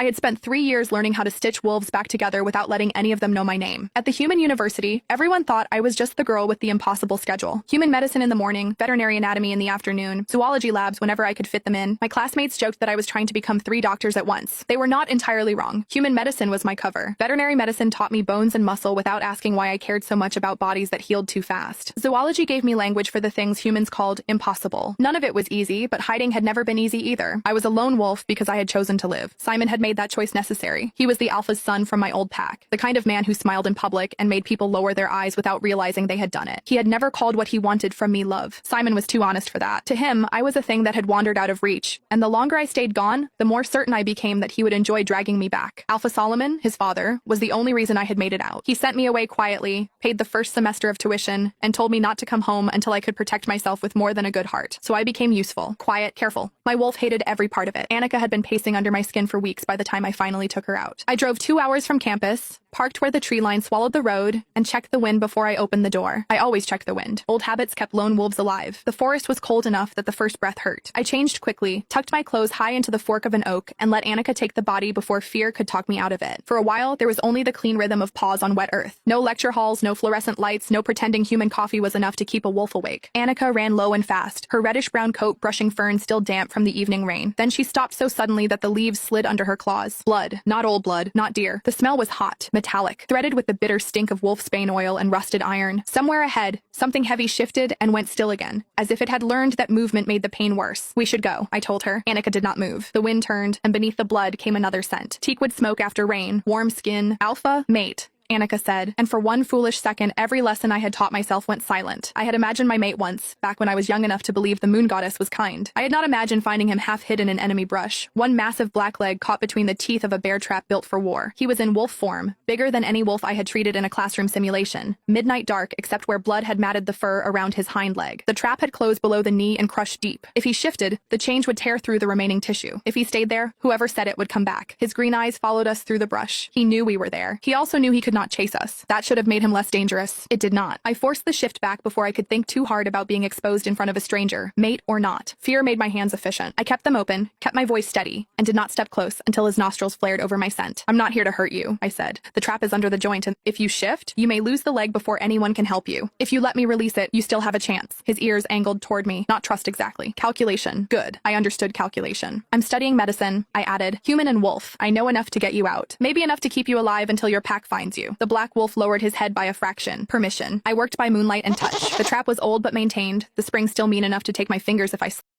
I had spent 3 years learning how to stitch wolves back together without letting any of them know my name. At the Human University, everyone thought I was just the girl with the impossible schedule. Human medicine in the morning, veterinary anatomy in the afternoon, zoology labs whenever I could fit them in. My classmates joked that I was trying to become 3 doctors at once. They were not entirely wrong. Human medicine was my cover. Veterinary medicine taught me bones and muscle without asking why I cared so much about bodies that healed too fast. Zoology gave me language for the things humans called impossible. None of it was easy, but hiding had never been easy either. I was a lone wolf because I had chosen to live. Simon had made that choice necessary. He was the alpha's son from my old pack, the kind of man who smiled in public and made people lower their eyes without realizing they had done it. He had never called what he wanted from me love. Simon was too honest for that. To him, I was a thing that had wandered out of reach, and the longer I stayed gone, the more certain I became that he would enjoy dragging me back. Alpha Solomon, his father, was the only reason I had made it out. He sent me away quietly, paid the first semester of tuition, and told me not to come home until I could protect myself with more than a good heart. So I became useful, quiet, careful. My wolf hated every part of it. Annika had been pacing under my skin for weeks by the time I finally took her out. I drove 2 hours from campus, parked where the tree line swallowed the road, and checked the wind before I opened the door. I always check the wind. Old habits kept lone wolves alive. The forest was cold enough that the first breath hurt. I changed quickly, tucked my clothes high into the fork of an oak, and let Annika take the body before fear could talk me out of it. For a while, there was only the clean rhythm of paws on wet earth. No lecture halls, no fluorescent lights, no pretending human coffee was enough to keep a wolf awake. Annika ran low and fast, her reddish-brown coat brushing fern still damp from the evening rain. Then she stopped so suddenly that the leaves slid under her claws. Blood. Not old blood, not deer. The smell was hot, metallic, threaded with the bitter stink of wolfsbane oil and rusted iron. Somewhere ahead, something heavy shifted and went still again, as if it had learned that movement made the pain worse. We should go, I told her. Annika did not move. The wind turned, and beneath the blood came another scent. Teakwood smoke after rain, warm skin, alpha, mate. Annika said, and for one foolish second, every lesson I had taught myself went silent. I had imagined my mate once, back when I was young enough to believe the moon goddess was kind. I had not imagined finding him half hidden in enemy brush, one massive black leg caught between the teeth of a bear trap built for war. He was in wolf form, bigger than any wolf I had treated in a classroom simulation. Midnight dark, except where blood had matted the fur around his hind leg. The trap had closed below the knee and crushed deep. If he shifted, the change would tear through the remaining tissue. If he stayed there, whoever said it would come back. His green eyes followed us through the brush. He knew we were there. He also knew he could not chase us. That should have made him less dangerous. It did not. I forced the shift back before I could think too hard about being exposed in front of a stranger, mate or not. Fear made my hands efficient. I kept them open, kept my voice steady, and did not step close until his nostrils flared over my scent. I'm not here to hurt you, I said. The trap is under the joint, and if you shift, you may lose the leg before anyone can help you. If you let me release it, you still have a chance. His ears angled toward me. Not trust exactly. Calculation. Good. I understood calculation. I'm studying medicine, I added. Human and wolf. I know enough to get you out. Maybe enough to keep you alive until your pack finds you. The black wolf lowered his head by a fraction. Permission. I worked by moonlight and touch. The trap was old but maintained, the spring still mean enough to take my fingers if I